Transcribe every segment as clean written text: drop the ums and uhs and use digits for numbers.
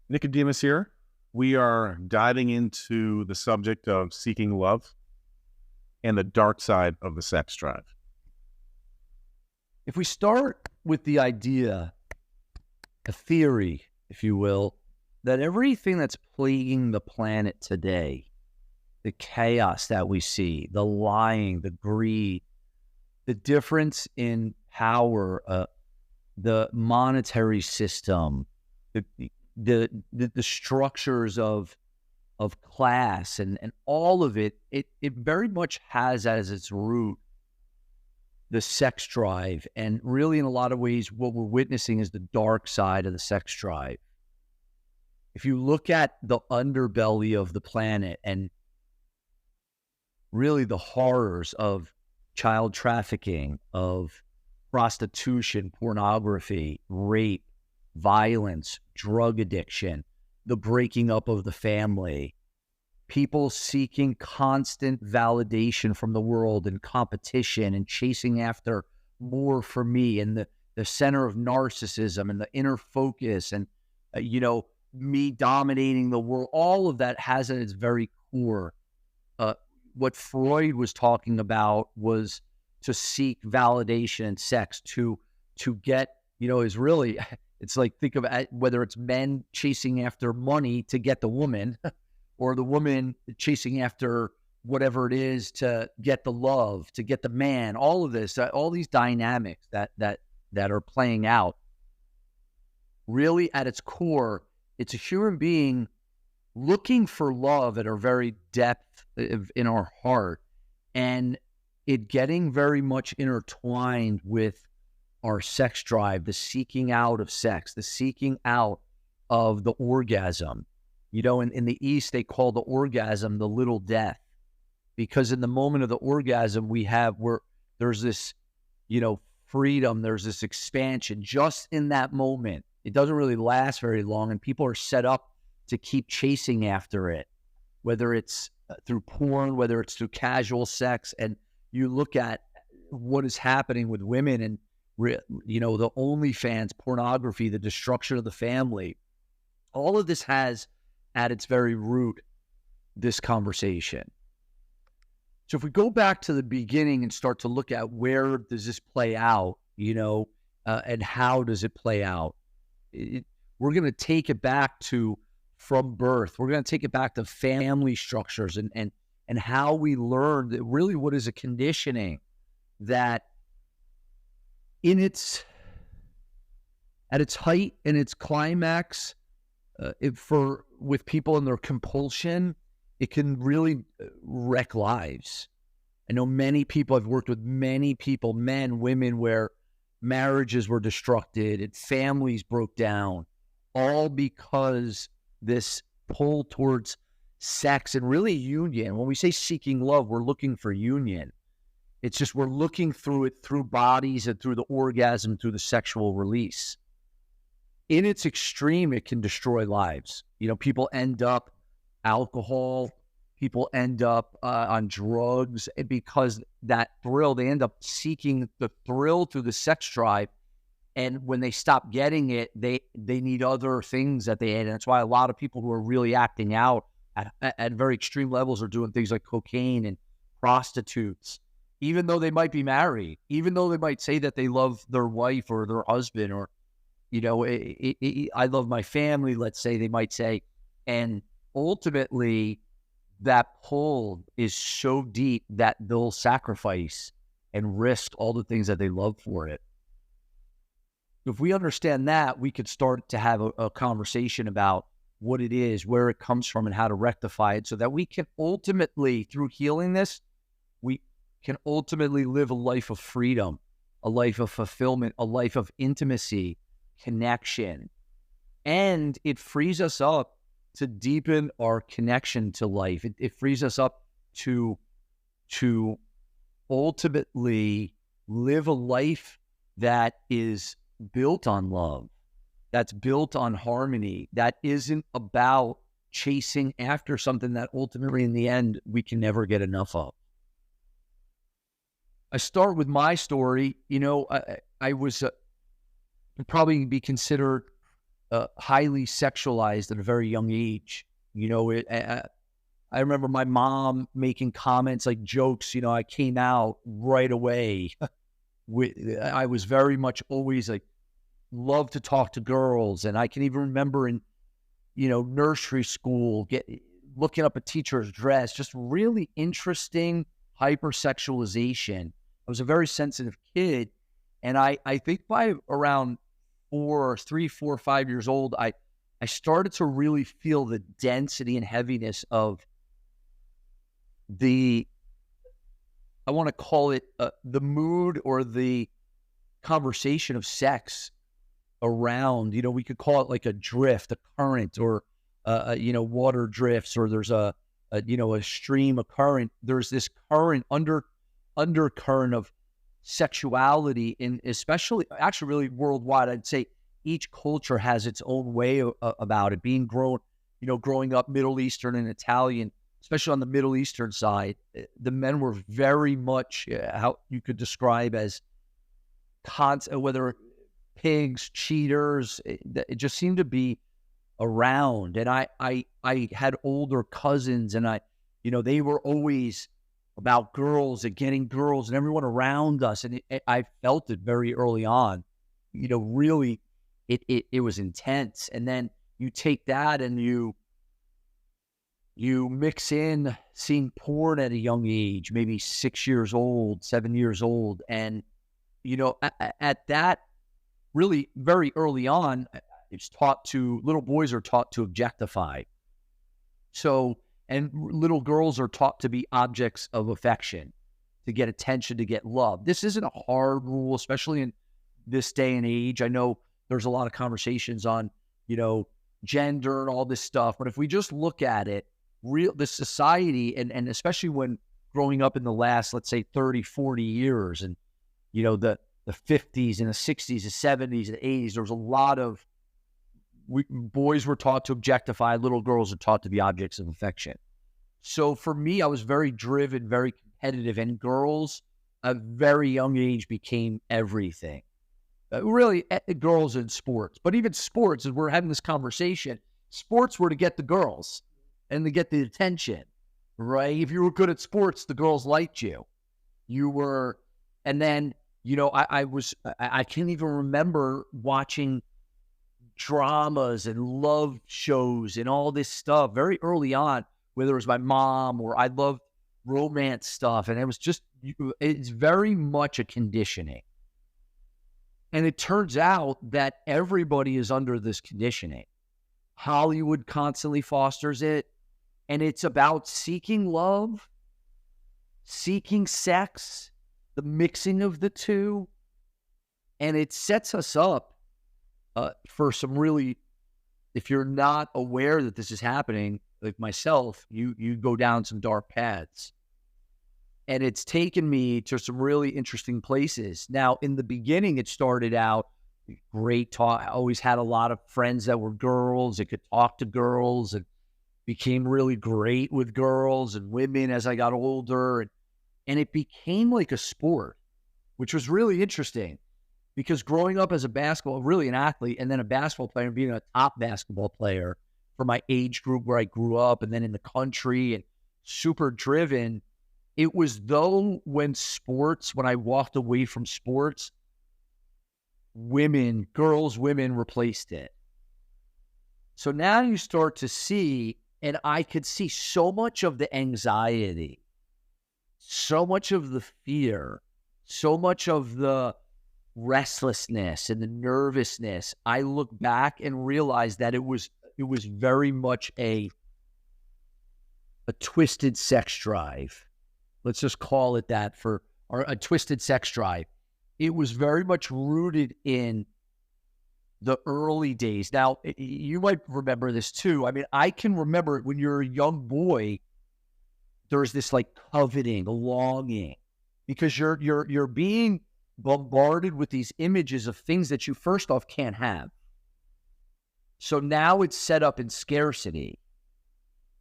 Nicodemus here. We are diving into the subject of seeking love and the dark side of the sex drive. If we start with the idea, a theory, if you will, that everything that's plaguing the planet today, the chaos that we see, the lying, the greed, the difference in power, the monetary system, the structures of class and all of it, it very much has as its root the sex drive. And really, in a lot of ways, what we're witnessing is the dark side of the sex drive. If you look at the underbelly of the planet and really the horrors of child trafficking, of prostitution, pornography, rape, violence, drug addiction, the breaking up of the family, people seeking constant validation from the world and competition and chasing after more for me, and the center of narcissism and the inner focus and, me dominating the world, all of that has at its very core. What Freud was talking about was to seek validation in sex, to get, is really, it's like, think of it, whether it's men chasing after money to get the woman or the woman chasing after whatever it is to get the love, to get the man, all of this, all these dynamics that are playing out. Really at its core, it's a human being looking for love at our very depth in our heart, and it getting very much intertwined with our sex drive, the seeking out of sex, the seeking out of the orgasm. In the East, they call the orgasm the little death, because in the moment of the orgasm, there's this, freedom, there's this expansion just in that moment. It doesn't really last very long, and people are set up to keep chasing after it, whether it's through porn, whether it's through casual sex. And you look at what is happening with women and, the OnlyFans, pornography, the destruction of the family. All of this has at its very root this conversation. So if we go back to the beginning and start to look at where does this play out, and how does it play out, we're going to take it back to from birth. We're going to take it back to family structures and how we learned that really what is a conditioning that at its height and its climax, with people and their compulsion, it can really wreck lives. I know many people, I've worked with many people, men, women, where marriages were destructed and families broke down, all because this pull towards sex and really union. When we say seeking love, we're looking for union. It's just we're looking through it through bodies and through the orgasm, through the sexual release. In its extreme, it can destroy lives. People end up alcohol, people end up on drugs, because that thrill, they end up seeking the thrill through the sex drive. And when they stop getting it, they need other things that they add. And that's why a lot of people who are really acting out at very extreme levels are doing things like cocaine and prostitutes, even though they might be married, even though they might say that they love their wife or their husband, or, I love my family, let's say they might say. And ultimately, that pull is so deep that they'll sacrifice and risk all the things that they love for it. If we understand that, we could start to have a conversation about what it is, where it comes from, and how to rectify it, so that we can ultimately, through healing this, we can ultimately live a life of freedom, a life of fulfillment, a life of intimacy, connection. And it frees us up to deepen our connection to life. It frees us up to ultimately live a life that is built on love, that's built on harmony, that isn't about chasing after something that ultimately in the end we can never get enough of. I start with my story. I was probably be considered highly sexualized at a very young age. I remember my mom making comments like jokes. I came out right away. I was very much always like, love to talk to girls. And I can even remember in, nursery school, looking up a teacher's dress, just really interesting hypersexualization. I was a very sensitive kid. And I think by around 3, 4, 5 years old, I started to really feel the density and heaviness of I want to call it the mood or the conversation of sex around, we could call it like a drift, a current, or, water drifts, or there's a stream, a current. There's this undercurrent of sexuality, and especially, actually really worldwide. I'd say each culture has its own way about it. Growing up Middle Eastern and Italian, especially on the Middle Eastern side, the men were very much how you could describe as whether pigs, cheaters, it just seemed to be around. And I had older cousins, and they were always about girls and getting girls and everyone around us. And I felt it very early on, really it was intense. And then you take that and you mix in seeing porn at a young age, maybe 6 years old, 7 years old. And, at that really very early on, little boys are taught to objectify. And little girls are taught to be objects of affection, to get attention, to get love. This isn't a hard rule, especially in this day and age. I know there's a lot of conversations on, gender and all this stuff. But if we just look at it, the society, and especially when growing up in the last, let's say 30, 40 years, and, the 50s and the 60s, the 70s and 80s, there was a lot of boys were taught to objectify, little girls are taught to be objects of affection. So for me, I was very driven, very competitive, and girls at a very young age became everything. Really, girls in sports, but even sports, as we're having this conversation, sports were to get the girls and to get the attention, right? If you were good at sports, the girls liked you. And then, I can't even remember watching dramas and love shows and all this stuff very early on, whether it was my mom or I loved romance stuff. And it's very much a conditioning. And it turns out that everybody is under this conditioning. Hollywood constantly fosters it. And it's about seeking love, seeking sex, the mixing of the two. And it sets us up for some really, if you're not aware that this is happening, like myself, you go down some dark paths. And it's taken me to some really interesting places. Now, in the beginning, it started out great talk. I always had a lot of friends that were girls that could talk to girls, and became really great with girls and women as I got older. And it became like a sport, which was really interesting, because growing up as really an athlete, and then a basketball player, and being a top basketball player for my age group where I grew up, and then in the country, and super driven, it was though when I walked away from sports, women replaced it. So now you start to see, and I could see so much of the anxiety, so much of the fear, so much of the restlessness and the nervousness. I look back and realize that it was very much a twisted sex drive. Let's just call it that, or a twisted sex drive. It was very much rooted in the early days. Now, you might remember this too. I mean, I can remember when you're a young boy, there's this like coveting, longing, because you're being bombarded with these images of things that you first off can't have. So now it's set up in scarcity,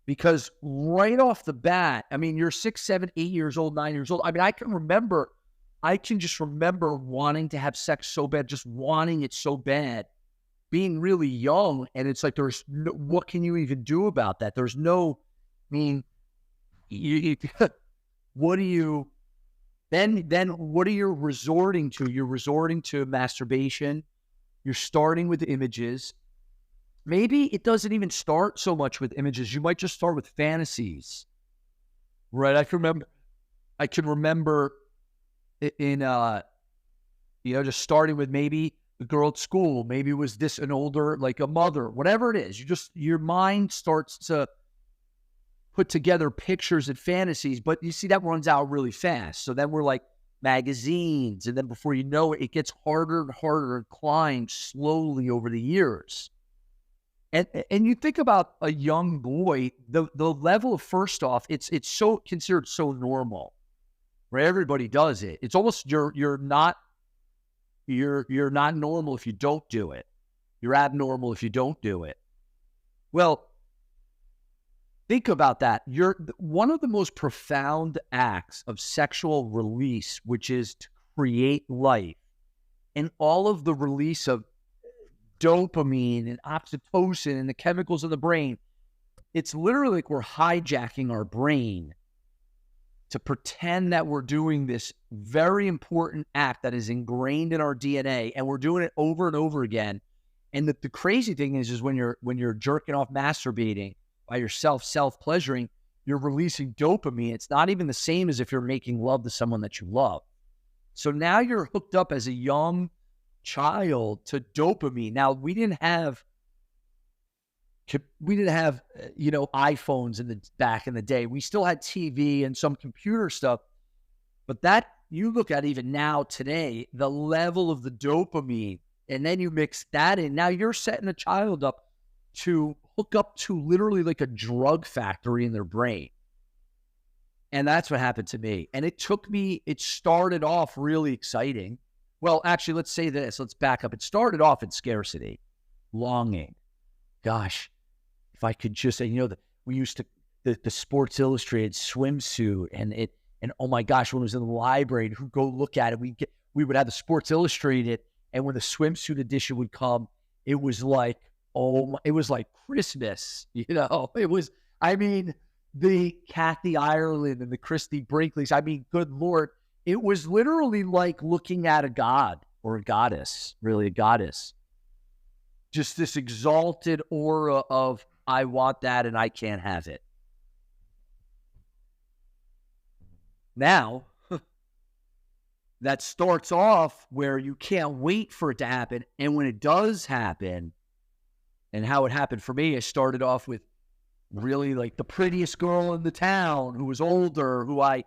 because right off the bat, I mean, you're 6, 7, 8 years old, 9 years old. I mean, I can just remember wanting to have sex so bad, just wanting it so bad, being really young, and it's like there's no, what can you even do about that? There's no, I mean, what do you then what are you resorting to? You're resorting to masturbation. You're starting with images. Maybe it doesn't even start so much with images. You might just start with fantasies, right? I can remember in just starting with maybe the girl at school. Maybe it was this an older, like a mother, whatever it is. Your mind starts to put together pictures and fantasies, but you see that runs out really fast. So then we're like magazines, and then before you know it, it gets harder and harder and climbs slowly over the years. And you think about a young boy, the level of, first off, it's so considered so normal, right? Everybody does it. It's almost you're not normal if you don't do it. You're abnormal if you don't do it. Well, think about that. One of the most profound acts of sexual release, which is to create life, and all of the release of dopamine and oxytocin and the chemicals in the brain, it's literally like we're hijacking our brain to pretend that we're doing this very important act that is ingrained in our DNA, and we're doing it over and over again. And the crazy thing is when you're jerking off, masturbating by yourself, self-pleasuring, you're releasing dopamine. It's not even the same as if you're making love to someone that you love. So now you're hooked up as a young child to dopamine. Now, we didn't have iPhones back in the day. We still had TV and some computer stuff, but that, you look at even now today, the level of the dopamine, and then you mix that in. Now you're setting a child up to hook up to literally like a drug factory in their brain. And that's what happened to me. And it started off really exciting. Well, actually, let's say this. Let's back up. It started off in scarcity, longing. Gosh, if I could just say, we used to, the Sports Illustrated swimsuit, and oh my gosh, when it was in the library, who'd go look at it, we would have the Sports Illustrated, and when the swimsuit edition would come, it was like, it was like Christmas, It was, the Kathy Ireland and the Christy Brinkley's, good Lord, it was literally like looking at a god or a goddess, really a goddess. Just this exalted aura of, I want that and I can't have it. Now, that starts off where you can't wait for it to happen. And when it does happen, and how it happened for me, I started off with really like the prettiest girl in the town who was older, who I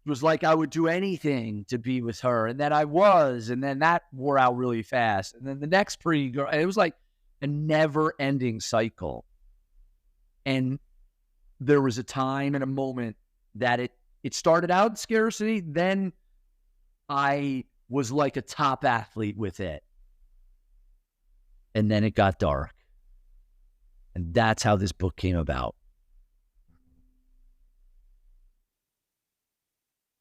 was like, I would do anything to be with her. And then and then that wore out really fast. And then the next pretty girl, and it was like a never ending cycle. And there was a time and a moment that it started out in scarcity. Then I was like a top athlete with it. And then it got dark. And that's how this book came about.